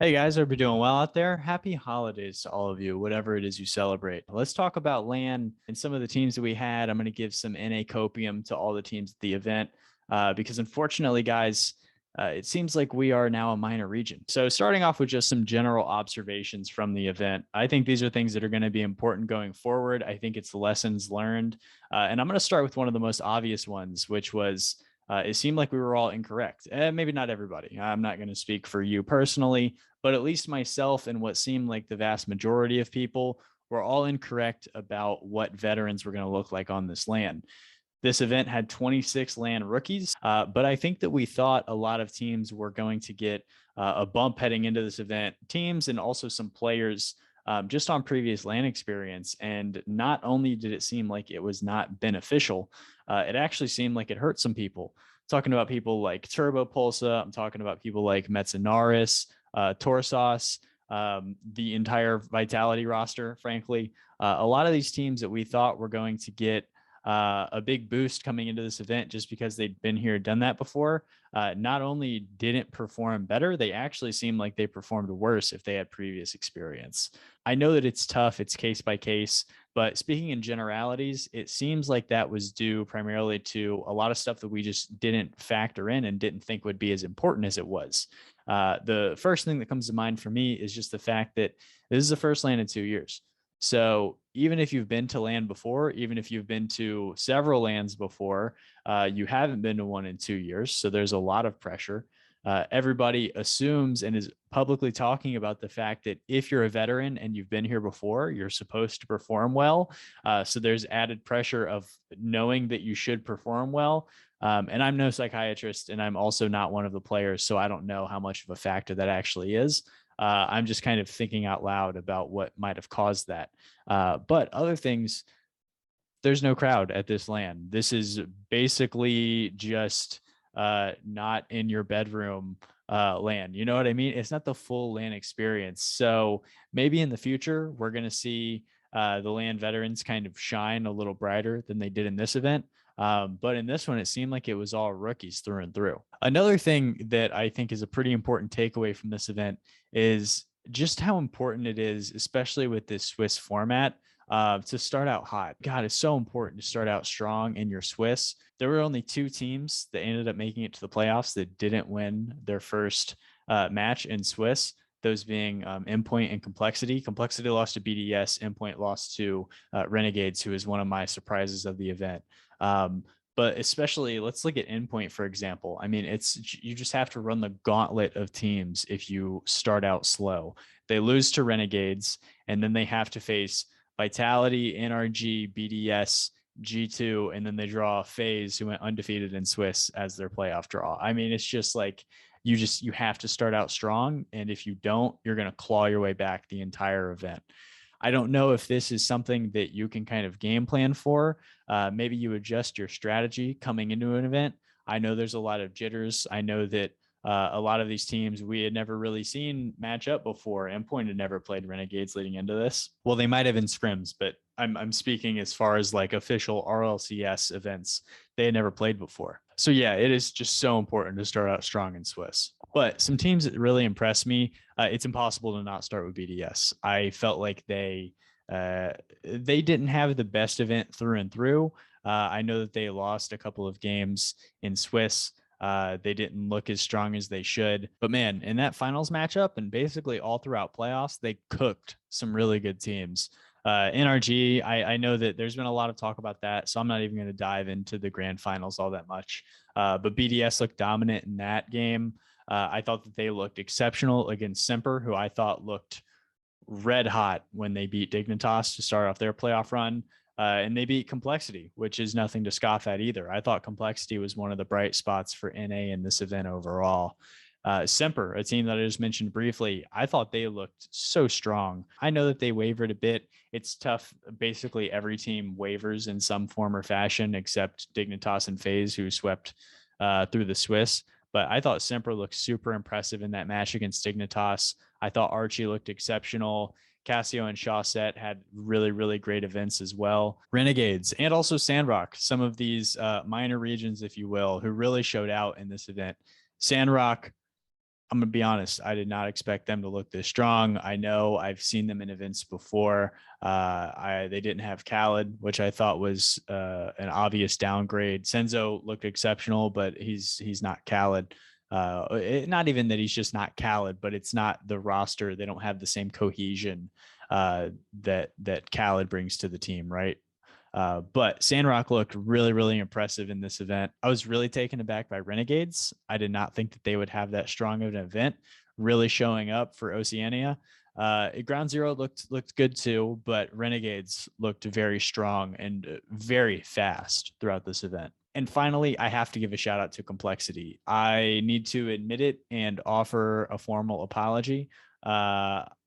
Hey guys, hope you're doing well out there. Happy holidays to all of you, whatever it is you celebrate. Let's talk about LAN and some of the teams that we had. I'm going to give some NA Copium to all the teams at the event because unfortunately, guys, it seems like we are now a minor region. So starting off with just some general observations from the event, I think these are things that are going to be important going forward. I think it's lessons learned. And I'm going to start with one of the most obvious ones, which was it seemed like we were all incorrect. Maybe not everybody. I'm not going to speak for you personally, but at least myself and what seemed like the vast majority of people were all incorrect about what veterans were going to look like on this LAN. This event had 26 LAN rookies, but I think that we thought a lot of teams were going to get a bump heading into this event, teams and also some players just on previous LAN experience. And not only did it seem like it was not beneficial, it actually seemed like it hurt some people. Talking about people like Turbo Pulsa, I'm talking about people like Metzinaris, Torsos, the entire Vitality roster, frankly. A lot of these teams that we thought were going to get a big boost coming into this event just because they'd been here, done that before, not only didn't perform better, they actually seemed like they performed worse if they had previous experience. I know that it's tough, it's case by case, but speaking in generalities, it seems like that was due primarily to a lot of stuff that we just didn't factor in and didn't think would be as important as it was. The first thing that comes to mind for me is just the fact that this is the first LAN in 2 years. So even if you've been to LAN before, even if you've been to several LANs before, you haven't been to one in 2 years. So there's a lot of pressure. Everybody assumes and is publicly talking about the fact that if you're a veteran and you've been here before, you're supposed to perform well. So there's added pressure of knowing that you should perform well. And I'm no psychiatrist, and I'm also not one of the players, so I don't know how much of a factor that actually is. I'm just kind of thinking out loud about what might have caused that. But other things, there's no crowd at this LAN. This is basically just not in your bedroom LAN. You know what I mean? It's not the full LAN experience. So maybe in the future, we're going to see the LAN veterans kind of shine a little brighter than they did in this event. But in this one, it seemed like it was all rookies through and through. Another thing that I think is a pretty important takeaway from this event is just how important it is, especially with this Swiss format, to start out hot. God, it's so important to start out strong in your Swiss. There were only two teams that ended up making it to the playoffs that didn't win their first match in Swiss. Those being Endpoint and Complexity. Complexity lost to BDS. Endpoint lost to Renegades, who is one of my surprises of the event. But especially, let's look at Endpoint, for example. I mean, you just have to run the gauntlet of teams if you start out slow. They lose to Renegades, and then they have to face Vitality, NRG, BDS, G2, and then they draw Faze, who went undefeated in Swiss, as their playoff draw. I mean, it's just like you have to start out strong, and if you don't, you're going to claw your way back the entire event. I don't know if this is something that you can kind of game plan for. Maybe you adjust your strategy coming into an event. I know there's a lot of jitters. I know that a lot of these teams we had never really seen match up before. Endpoint had never played Renegades leading into this. Well, they might have in scrims, but I'm speaking as far as like official RLCS events. They had never played before. So yeah, it is just so important to start out strong in Swiss. But some teams that really impressed me, it's impossible to not start with BDS. I felt like they didn't have the best event through and through. I know that they lost a couple of games in Swiss. They didn't look as strong as they should. But man, in that finals matchup and basically all throughout playoffs, they cooked some really good teams. NRG, I know that there's been a lot of talk about that, so I'm not even going to dive into the grand finals all that much. But BDS looked dominant in that game. I thought that they looked exceptional against Semper, who I thought looked red hot when they beat Dignitas to start off their playoff run. And they beat Complexity, which is nothing to scoff at either. I thought Complexity was one of the bright spots for NA in this event overall. Semper, a team that I just mentioned briefly, I thought they looked so strong. I know that they wavered a bit. It's tough. Basically, every team wavers in some form or fashion, except Dignitas and Faze, who swept through the Swiss. But I thought Semper looked super impressive in that match against Dignitas. I thought Archie looked exceptional. Casio and Shawset had really, really great events as well. Renegades and also Sandrock, some of these minor regions, if you will, who really showed out in this event. Sandrock, I'm going to be honest, I did not expect them to look this strong. I know I've seen them in events before. They didn't have Khaled, which I thought was an obvious downgrade. Senzo looked exceptional, but he's not Khaled. Not even that he's just not Khaled, but it's not the roster. They don't have the same cohesion that Khaled brings to the team, right? But Sandrock looked really, really impressive in this event. I was really taken aback by Renegades. I did not think that they would have that strong of an event, really showing up for Oceania. Ground Zero looked good too, but Renegades looked very strong and very fast throughout this event. And finally, I have to give a shout out to Complexity. I need to admit it and offer a formal apology.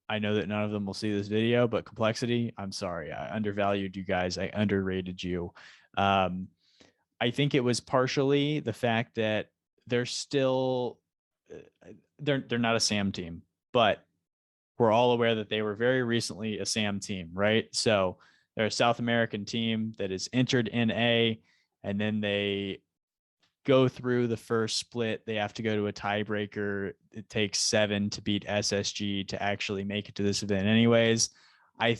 I know that none of them will see this video, but Complexity, I'm sorry. I undervalued you guys. I underrated you. I think it was partially the fact that they're still they're not a SAM team, but we're all aware that they were very recently a SAM team, right? So they're a South American team that has entered NA, and then they go through the first split. They have to go to a tiebreaker. It takes 7 to beat SSG to actually make it to this event anyways. I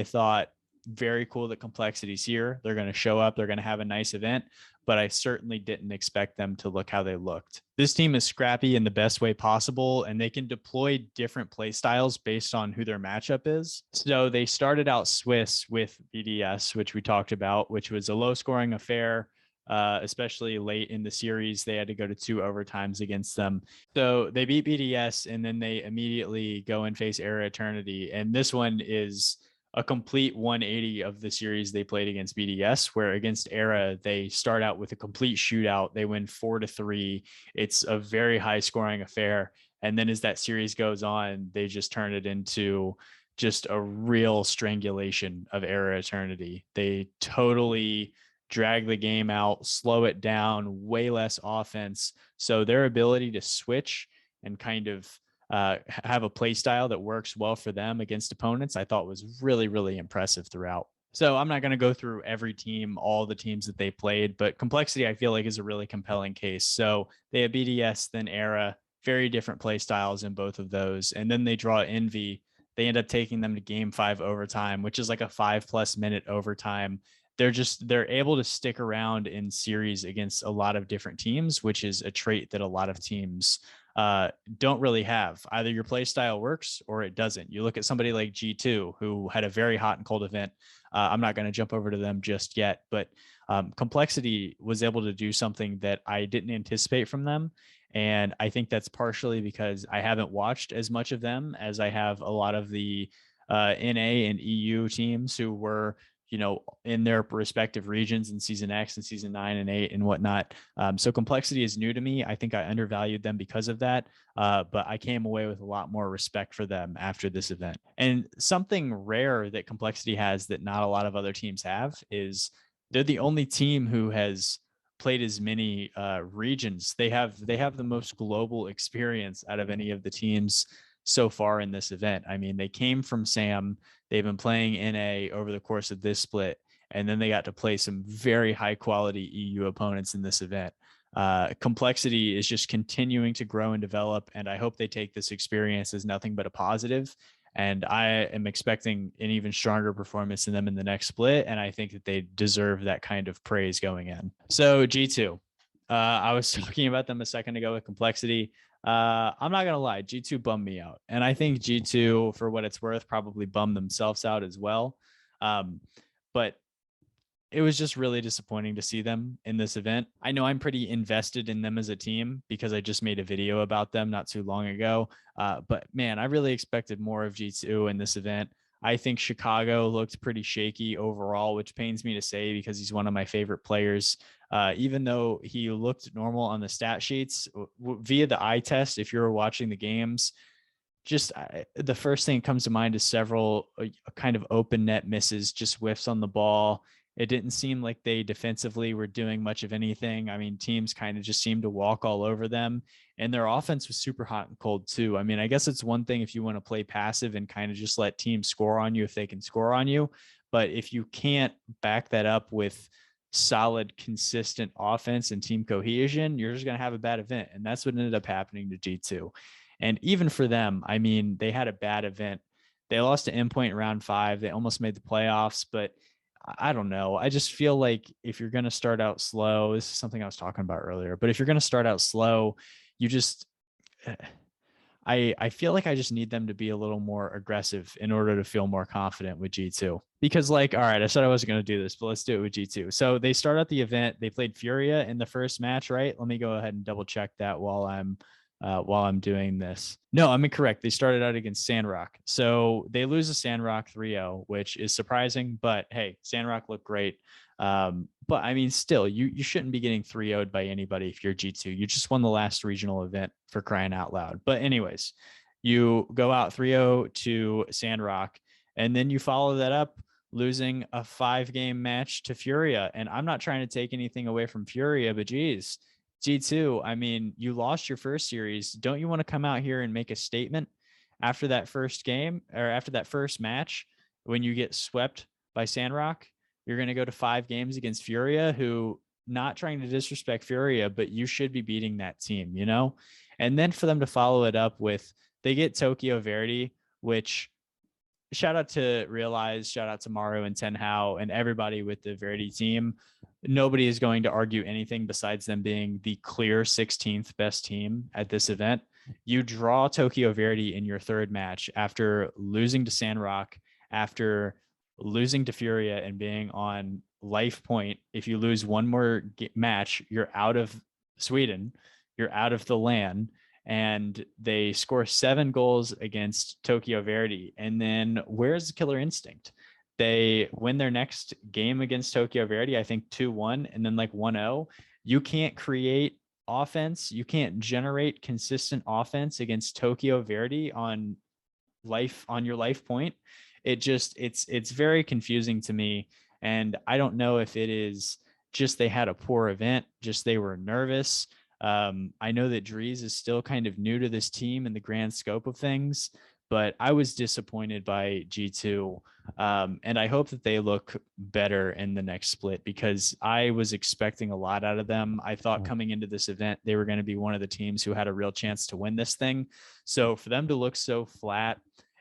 thought very cool that Complexity's here. They're going to show up. They're going to have a nice event, but I certainly didn't expect them to look how they looked. This team is scrappy in the best way possible, and they can deploy different play styles based on who their matchup is. So they started out Swiss with BDS, which we talked about, which was a low scoring affair. Especially late in the series, they had to go to 2 overtimes against them. So they beat BDS, and then they immediately go and face Era Eternity. And this one is a complete 180 of the series they played against BDS, where against Era, they start out with a complete shootout. They win 4-3. It's a very high scoring affair. And then as that series goes on, they just turn it into just a real strangulation of Era Eternity. They totally drag the game out, slow it down, way less offense. So their ability to switch and kind of have a play style that works well for them against opponents, I thought was really, really impressive throughout. So I'm not going to go through every team, all the teams that they played, but Complexity, I feel like, is a really compelling case. So they have BDS, then Era, very different play styles in both of those. And then they draw Envy. They end up taking them to game 5 overtime, which is like a 5+ minute overtime. They're able to stick around in series against a lot of different teams, which is a trait that a lot of teams don't really have. Either your play style works or it doesn't. You look at somebody like G2, who had a very hot and cold event. I'm not going to jump over to them just yet, but Complexity was able to do something that I didn't anticipate from them. And I think that's partially because I haven't watched as much of them as I have a lot of the NA and EU teams who were, in their respective regions in season X and season 9 and 8 and whatnot. So Complexity is new to me. I think I undervalued them because of that. But I came away with a lot more respect for them after this event. And something rare that Complexity has that not a lot of other teams have is they're the only team who has played as many regions. They have the most global experience out of any of the teams so far in this event. I mean, they came from SAM. They've been playing NA over the course of this split, and then they got to play some very high quality EU opponents in this event. Complexity is just continuing to grow and develop, and I hope they take this experience as nothing but a positive. And I am expecting an even stronger performance in them in the next split, and I think that they deserve that kind of praise going in. So G2, I was talking about them a second ago with Complexity. I'm not gonna lie, G2 bummed me out, and I think G2, for what it's worth, probably bummed themselves out as well. But it was just really disappointing to see them in this event. I know I'm pretty invested in them as a team because I just made a video about them not too long ago. But man, I really expected more of G2 in this event. I think Chicago looked pretty shaky overall, which pains me to say because he's one of my favorite players. Even though he looked normal on the stat sheets via the eye test, if you're watching the games, just the first thing that comes to mind is several kind of open net misses, just whiffs on the ball. It didn't seem like they defensively were doing much of anything. I mean, teams kind of just seemed to walk all over them, and their offense was super hot and cold too. I mean, I guess it's one thing if you want to play passive and kind of just let teams score on you if they can score on you, but if you can't back that up with solid, consistent offense and team cohesion, you're just going to have a bad event. And that's what ended up happening to G2. And even for them, I mean, they had a bad event. They lost to Endpoint in round 5. They almost made the playoffs, but I don't know. I just feel like if you're going to start out slow, this is something I was talking about earlier, but if you're going to start out slow, you just, I feel like I just need them to be a little more aggressive in order to feel more confident with G2. Because like, all right, I said I wasn't going to do this, but let's do it with G2. So they start out the event. They played Furia in the first match, right? Let me go ahead and double check that while I'm doing this. No, I'm incorrect. They started out against Sandrock. So they lose to Sandrock 3-0, which is surprising, but hey, Sandrock looked great. But I mean, still, you shouldn't be getting 3-0'd by anybody if you're G2. You just won the last regional event, for crying out loud. But anyways, you go out 3-0 to Sandrock, and then you follow that up losing a 5-game match to Furia. And I'm not trying to take anything away from Furia, but geez, G2, I mean, you lost your first series. Don't you want to come out here and make a statement after that first game or after that first match when you get swept by Sandrock? You're going to go to 5 games against Furia, who, not trying to disrespect Furia, but you should be beating that team, you know? And then for them to follow it up with, they get Tokyo Verdy, which, shout out to Realize, shout out to Maru and Tenhao and everybody with the Verdy team. Nobody is going to argue anything besides them being the clear 16th best team at this event. You draw Tokyo Verdy in your third match after losing to Sandrock, after losing to Furia and being on life point. If you lose one more match, you're out of Sweden, you're out of the LAN. And they score 7 goals against Tokyo Verdy. And then where's the killer instinct? They win their next game against Tokyo Verdy, I think 2-1, and then like 1-0. You can't create offense. You can't generate consistent offense against Tokyo Verdy on your life point. It's very confusing to me. And I don't know if it is just they had a poor event, just they were nervous. I know that Dries is still kind of new to this team in the grand scope of things, but I was disappointed by G2. And I hope that they look better in the next split because I was expecting a lot out of them. I thought coming into this event, they were going to be one of the teams who had a real chance to win this thing. So for them to look so flat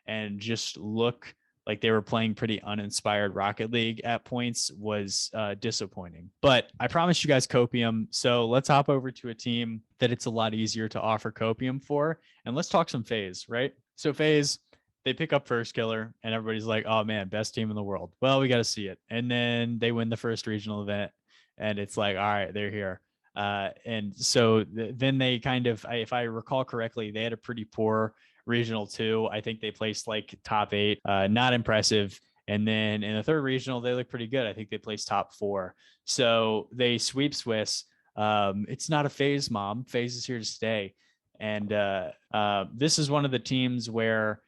and just look like they were playing pretty uninspired Rocket League at points was disappointing. But I promised you guys Copium. So let's hop over to a team that it's a lot easier to offer Copium for. And let's talk some Faze, right? So Faze, they pick up First Killer and everybody's like, oh man, best team in the world. Well, we got to see it. And then they win the first regional event and it's like, all right, they're here. And so then they kind of, if I recall correctly, they had a pretty poor regional 2. I think they placed like top 8, not impressive. And then in the third regional, they look pretty good. I think they placed top 4. So they sweep Swiss. It's not a Faze mom. Faze is here to stay. And this is one of the teams where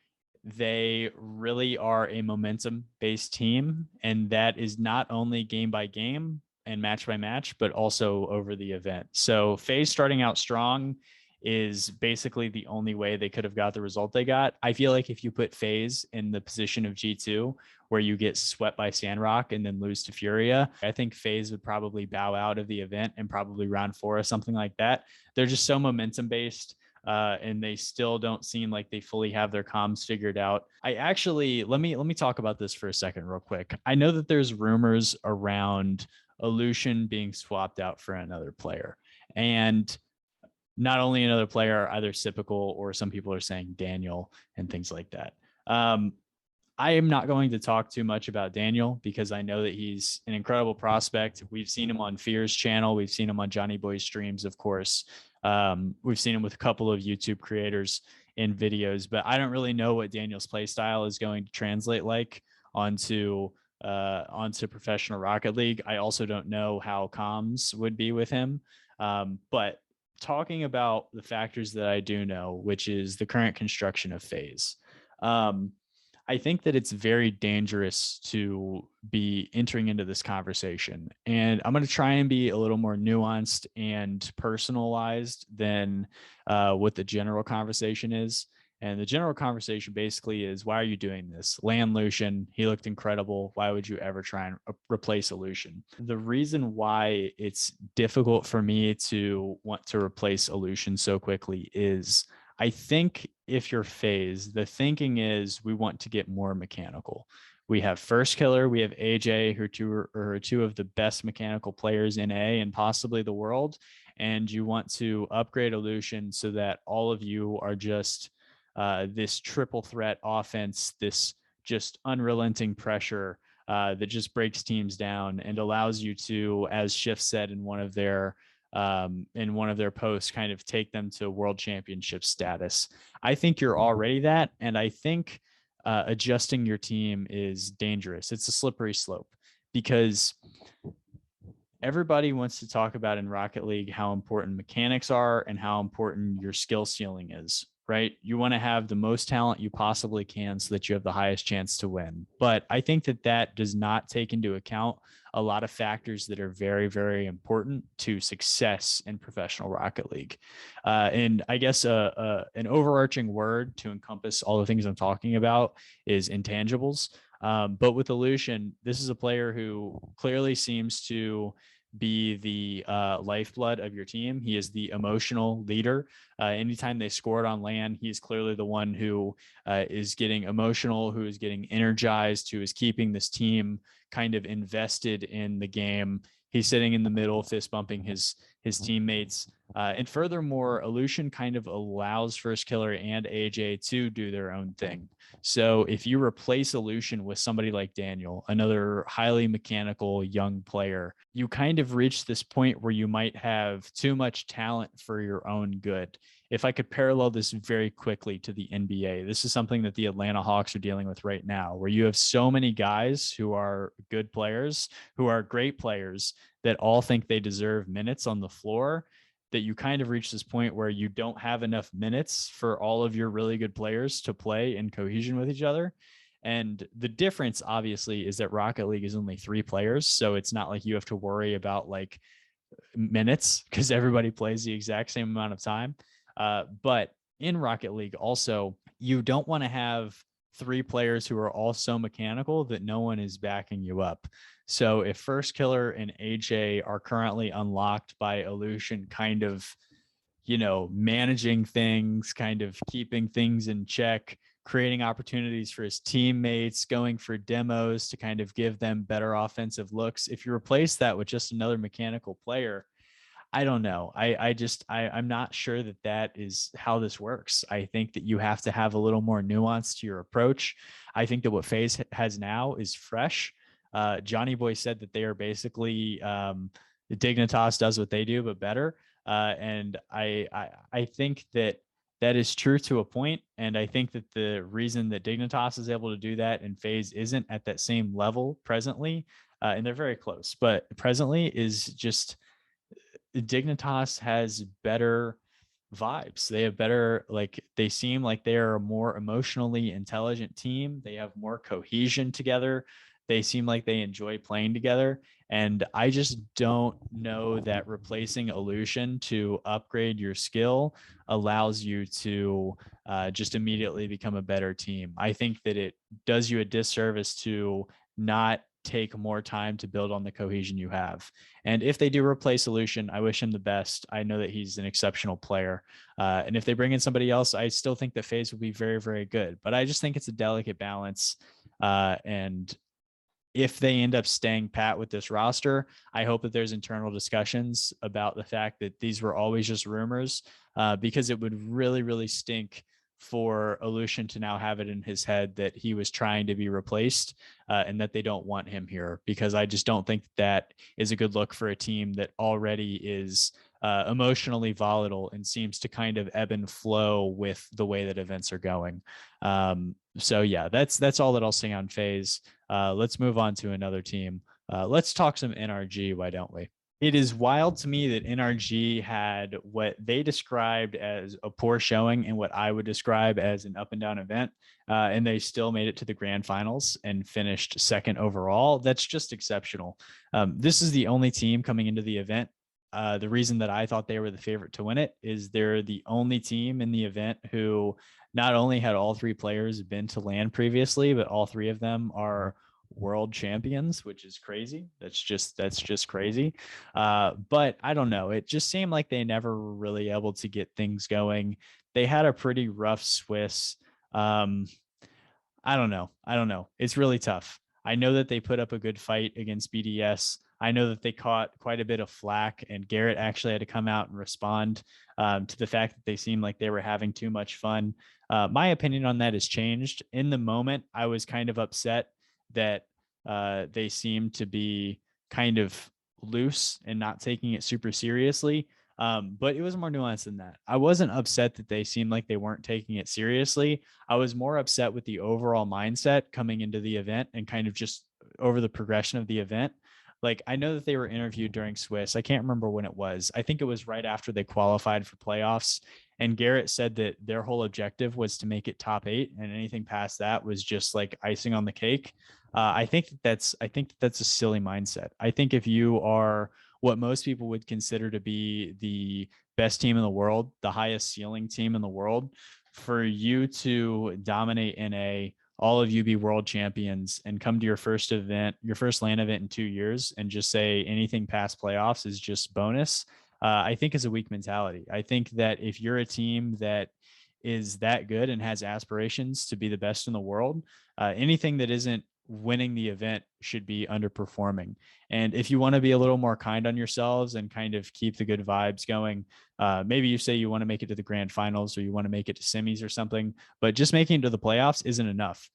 they really are a momentum based team. And that is not only game by game and match by match, but also over the event. So Faze starting out strong is basically the only way they could have got the result they got. I feel like if you put Faze in the position of G2, where you get swept by Sandrock and then lose to Furia, I think Faze would probably bow out of the event and probably round 4 or something like that. They're just so momentum based. And they still don't seem like they fully have their comms figured out. I actually, let me talk about this for a second real quick. I know that there's rumors around Illusion being swapped out for another player. And not only another player, either Sypical or some people are saying Daniel and things like that. I am not going to talk too much about Daniel because I know that he's an incredible prospect. We've seen him on Fear's channel. We've seen him on Johnny Boy's streams, of course. We've seen him with a couple of YouTube creators in videos, but I don't really know what Daniel's play style is going to translate like onto professional Rocket League. I also don't know how comms would be with him. But talking about the factors that I do know, which is the current construction of Faze, I think that it's very dangerous to be entering into this conversation. And I'm going to try and be a little more nuanced and personalized than what the general conversation is. And the general conversation basically is, why are you doing this? LAN Lucian, he looked incredible. Why would you ever try and replace Lucian? The reason why it's difficult for me to want to replace Lucian so quickly is, I think if you're Faze, the thinking is we want to get more mechanical. We have First Killer, we have AJ, who are two of the best mechanical players in A and possibly the world. And you want to upgrade Lucian so that all of you are just this triple threat offense, this just unrelenting pressure that just breaks teams down and allows you to, as Schiff said in one of their posts, kind of take them to world championship status. I think you're already that, and I think adjusting your team is dangerous. It's a slippery slope because everybody wants to talk about in Rocket League how important mechanics are and how important your skill ceiling is, right? You want to have the most talent you possibly can so that you have the highest chance to win. But I think that does not take into account a lot of factors that are very, very important to success in professional Rocket League. And I guess an overarching word to encompass all the things I'm talking about is intangibles. But with Lucian, this is a player who clearly seems to be the lifeblood of your team. He is the emotional leader. Anytime they scored on LAN, he's clearly the one who is getting emotional, who is getting energized, who is keeping this team kind of invested in the game. He's sitting in the middle, fist bumping his teammates. And furthermore, Lucian kind of allows First Killer and AJ to do their own thing. So if you replace Lucian with somebody like Daniel, another highly mechanical young player, you kind of reach this point where you might have too much talent for your own good. If I could parallel this very quickly to the NBA, this is something that the Atlanta Hawks are dealing with right now, where you have so many guys who are good players, who are great players, that all think they deserve minutes on the floor, that you kind of reach this point where you don't have enough minutes for all of your really good players to play in cohesion with each other. And the difference, obviously, is that Rocket League is only 3 players. So it's not like you have to worry about like minutes because everybody plays the exact same amount of time. But in Rocket League, also, you don't want to have 3 players who are all so mechanical that no one is backing you up. So if First Killer and AJ are currently unlocked by Lucian kind of, managing things, kind of keeping things in check, creating opportunities for his teammates, going for demos to kind of give them better offensive looks. If you replace that with just another mechanical player, I don't know. I'm not sure that is how this works. I think that you have to have a little more nuance to your approach. I think that what Faze has now is fresh. Johnny Boy said that they are basically Dignitas does what they do, but better. And I think that is true to a point. And I think that the reason that Dignitas is able to do that and Faze isn't at that same level presently, and they're very close, but presently is just Dignitas has better vibes. They have better, they seem like they are a more emotionally intelligent team. They have more cohesion together. They seem like they enjoy playing together. And I just don't know that replacing Lucian to upgrade your skill allows you to just immediately become a better team. I think that it does you a disservice to not take more time to build on the cohesion you have. And if they do replace Lucian, I wish him the best. I know that he's an exceptional player. And if they bring in somebody else, I still think that Faze will be very, very good. But I just think it's a delicate balance. And if they end up staying pat with this roster, I hope that there's internal discussions about the fact that these were always just rumors, because it would really, really stink for Lucian to now have it in his head that he was trying to be replaced, and that they don't want him here, because I just don't think that is a good look for a team that already is emotionally volatile and seems to kind of ebb and flow with the way that events are going. So yeah, that's all that I'll sing on Faze. Let's move on to another team. Let's talk some NRG. Why don't we? It is wild to me that NRG had what they described as a poor showing and what I would describe as an up and down event. And they still made it to the grand finals and finished second overall. That's just exceptional. This is the only team coming into the event the reason that I thought they were the favorite to win it is they're the only team in the event who not only had all three players been to LAN previously, but all three of them are world champions, which is crazy. That's just crazy. But I don't know. It just seemed like they never were really able to get things going. They had a pretty rough Swiss. Um, I don't know. I don't know. It's really tough. I know that they put up a good fight against BDS. I know that they caught quite a bit of flack, and Garrett actually had to come out and respond to the fact that they seemed like they were having too much fun. My opinion on that has changed. In the moment, I was kind of upset that they seemed to be kind of loose and not taking it super seriously. But it was more nuanced than that. I wasn't upset that they seemed like they weren't taking it seriously. I was more upset with the overall mindset coming into the event and kind of just over the progression of the event. Like, I know that they were interviewed during Swiss. I can't remember when it was. I think it was right after they qualified for playoffs. And Garrett said that their whole objective was to make it top 8, and anything past that was just like icing on the cake. I think that's a silly mindset. I think if you are what most people would consider to be the best team in the world, the highest ceiling team in the world, for you to dominate NA, all of you be world champions, and come to your first event, your first LAN event in 2 years, and just say anything past playoffs is just bonus, I think is a weak mentality. I think that if you're a team that is that good and has aspirations to be the best in the world, anything that isn't winning the event should be underperforming. And if you want to be a little more kind on yourselves and kind of keep the good vibes going, maybe you say you want to make it to the grand finals or you want to make it to semis or something, but just making it to the playoffs isn't enough.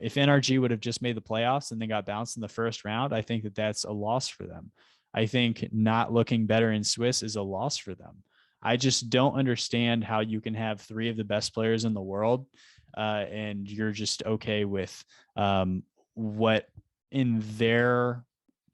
If NRG would have just made the playoffs and they got bounced in the first round, I think that that's a loss for them. I think not looking better in Swiss is a loss for them. I just don't understand how you can have three of the best players in the world and you're just okay with what in their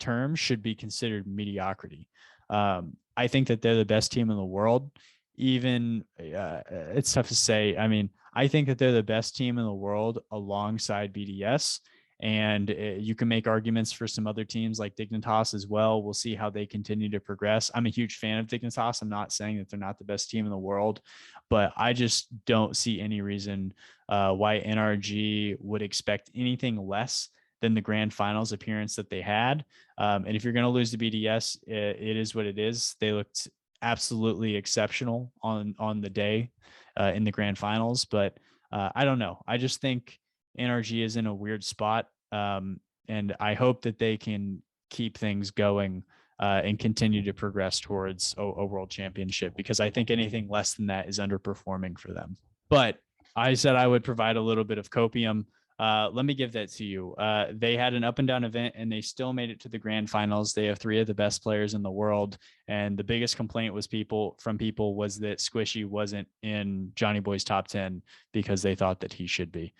terms should be considered mediocrity. I think that they're the best team in the world. Even it's tough to say. I mean, I think that they're the best team in the world alongside BDS. And you can make arguments for some other teams like Dignitas as well. We'll see how they continue to progress. I'm a huge fan of Dignitas. I'm not saying that they're not the best team in the world, but I just don't see any reason why NRG would expect anything less than the grand finals appearance that they had. And if you're going to lose to BDS, it is what it is. They looked absolutely exceptional on the day in the grand finals, but I don't know. I just think NRG is in a weird spot. And I hope that they can keep things going and continue to progress towards a world championship, because I think anything less than that is underperforming for them. But I said I would provide a little bit of copium. Let me give that to you. They had an up and down event and they still made it to the grand finals. They have three of the best players in the world. And the biggest complaint was people was that Squishy wasn't in Johnny Boy's top 10 because they thought that he should be.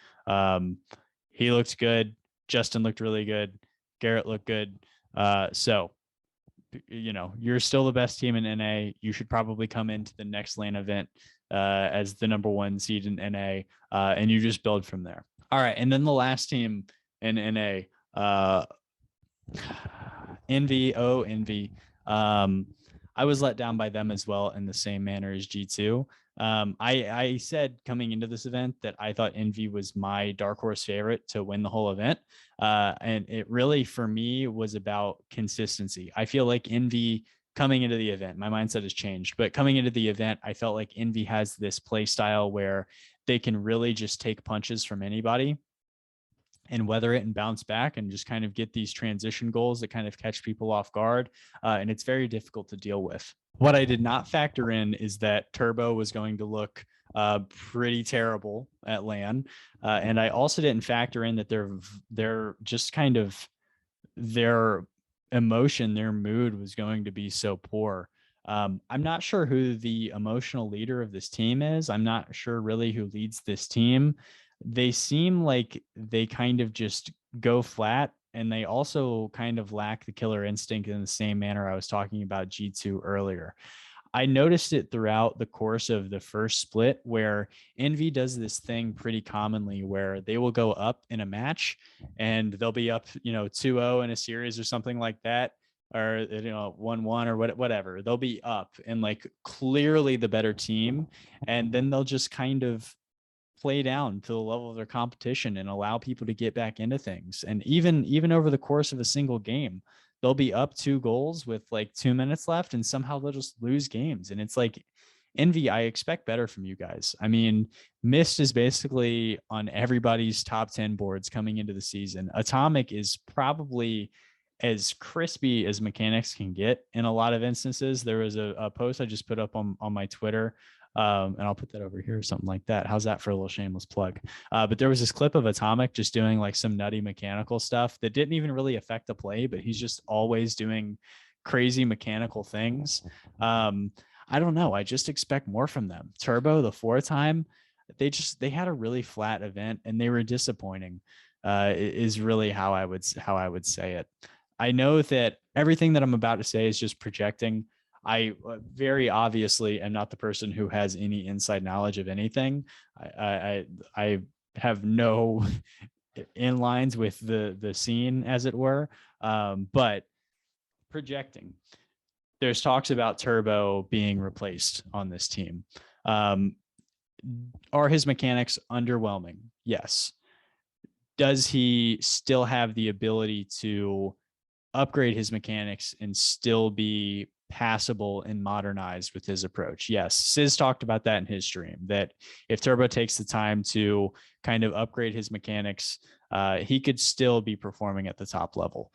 He looked good. Justin looked really good. Garrett looked good. So, you know, you're still the best team in NA. You should probably come into the next LAN event as the number 1 seed in NA, and you just build from there. All right, and then the last team in NA, Envy. I was let down by them as well in the same manner as G2. I said coming into this event that I thought Envy was my dark horse favorite to win the whole event. And it really, for me, was about consistency. I feel like Envy coming into the event, my mindset has changed, but coming into the event, I felt like Envy has this play style where they can really just take punches from anybody and weather it and bounce back and just kind of get these transition goals that kind of catch people off guard. And it's very difficult to deal with. What I did not factor in is that Turbo was going to look pretty terrible at LAN. And I also didn't factor in that they're just kind of their emotion, their mood was going to be so poor. I'm not sure who the emotional leader of this team is. I'm not sure really who leads this team. They seem like they kind of just go flat, and they also kind of lack the killer instinct in the same manner I was talking about G2 earlier. I noticed it throughout the course of the first split where Envy does this thing pretty commonly where they will go up in a match and they'll be up, 2-0 in a series or something like that. or 1-1 or whatever. They'll be up and like clearly the better team, and then they'll just kind of play down to the level of their competition and allow people to get back into things. And even over the course of a single game, they'll be up 2 goals with like 2 minutes left, and somehow they'll just lose games. And it's like, Envy, I expect better from you guys. I mean, Mist is basically on everybody's top 10 boards coming into the season. Atomic is probably as crispy as mechanics can get in a lot of instances. There was a post I just put up on my Twitter, and I'll put that over here or something like that. How's that for a little shameless plug? But there was this clip of Atomic just doing like some nutty mechanical stuff that didn't even really affect the play, but he's just always doing crazy mechanical things. I don't know. I just expect more from them. Turbo, the 4-time, they had a really flat event and they were disappointing. Is really how I would say it. I know that everything that I'm about to say is just projecting. I very obviously am not the person who has any inside knowledge of anything. I have no inlines with the scene, as it were, but projecting. There's talks about Turbo being replaced on this team. Are his mechanics underwhelming? Yes. Does he still have the ability to upgrade his mechanics and still be passable and modernized with his approach? Yes. Sizz talked about that in his stream, that if Turbo takes the time to kind of upgrade his mechanics, he could still be performing at the top level.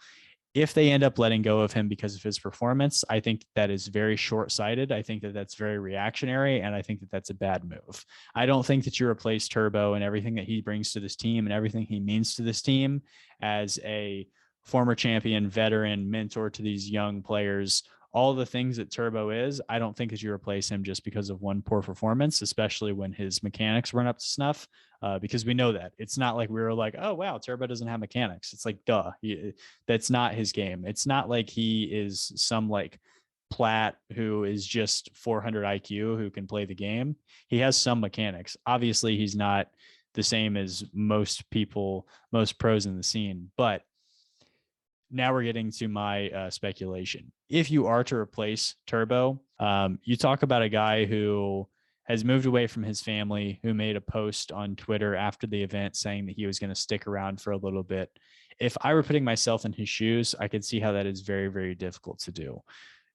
If they end up letting go of him because of his performance, I think that is very short-sighted. I think that that's very reactionary, and I think that that's a bad move. I don't think that you replace Turbo and everything that he brings to this team and everything he means to this team as a former champion, veteran, mentor to these young players. All the things that Turbo is, I don't think that you replace him just because of one poor performance, especially when his mechanics weren't up to snuff. Because we know that it's not like we were like, oh wow, Turbo doesn't have mechanics. It's like, duh, that's not his game. It's not like he is some like Plat who is just 400 IQ who can play the game. He has some mechanics. Obviously, he's not the same as most people, most pros in the scene. But now we're getting to my speculation. If you are to replace Turbo, you talk about a guy who has moved away from his family, who made a post on Twitter after the event saying that he was going to stick around for a little bit. If I were putting myself in his shoes, I could see how that is very, very difficult to do.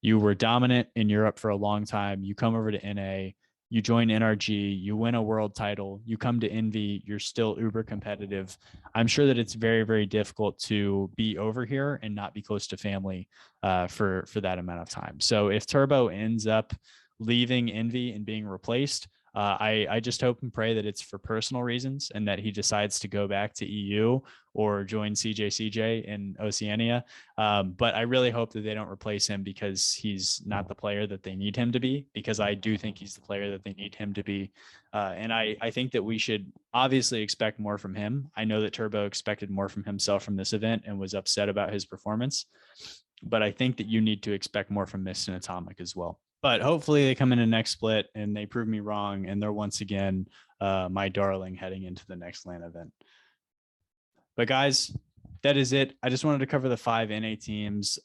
You were dominant in Europe for a long time. You come over to NA, you join NRG, you win a world title, you come to Envy, you're still uber competitive. I'm sure that it's very, very difficult to be over here and not be close to family for that amount of time. So if Turbo ends up leaving Envy and being replaced, I just hope and pray that it's for personal reasons and that he decides to go back to EU or join CJ in Oceania. But I really hope that they don't replace him because he's not the player that they need him to be, because I do think he's the player that they need him to be. And I think that we should obviously expect more from him. I know that Turbo expected more from himself from this event and was upset about his performance. But I think that you need to expect more from Mist and Atomic as well. But hopefully they come in the next split and they prove me wrong, and they're once again my darling heading into the next LAN event. But guys, that is it. I just wanted to cover the 5 NA teams.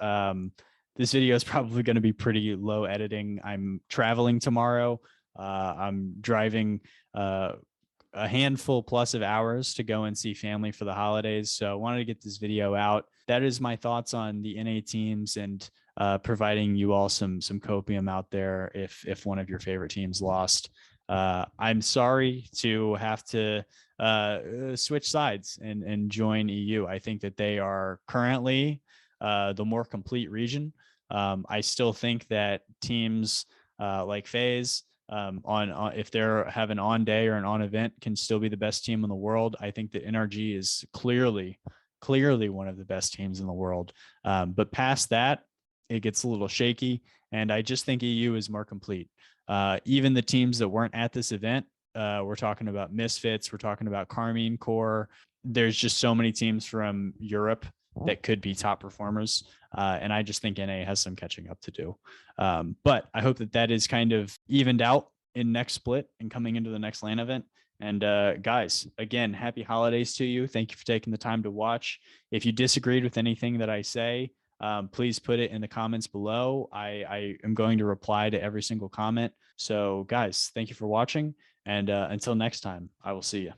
This video is probably going to be pretty low editing. I'm traveling tomorrow. I'm driving a handful plus of hours to go and see family for the holidays. So I wanted to get this video out. That is my thoughts on the NA teams and providing you all some copium out there if one of your favorite teams lost. I'm sorry to have to switch sides and join EU. I think that they are currently the more complete region. I still think that teams like Faze, on if they're have an on day or an on event, can still be the best team in the world. I think that NRG is clearly one of the best teams in the world. But past that, it gets a little shaky. And I just think EU is more complete. Even the teams that weren't at this event, we're talking about Misfits, we're talking about Carmine Core. There's just so many teams from Europe that could be top performers. And I just think NA has some catching up to do. But I hope that is kind of evened out in next split and coming into the next LAN event. And guys, again, happy holidays to you. Thank you for taking the time to watch. If you disagreed with anything that I say, please put it in the comments below. I am going to reply to every single comment. So guys, thank you for watching. And until next time, I will see you.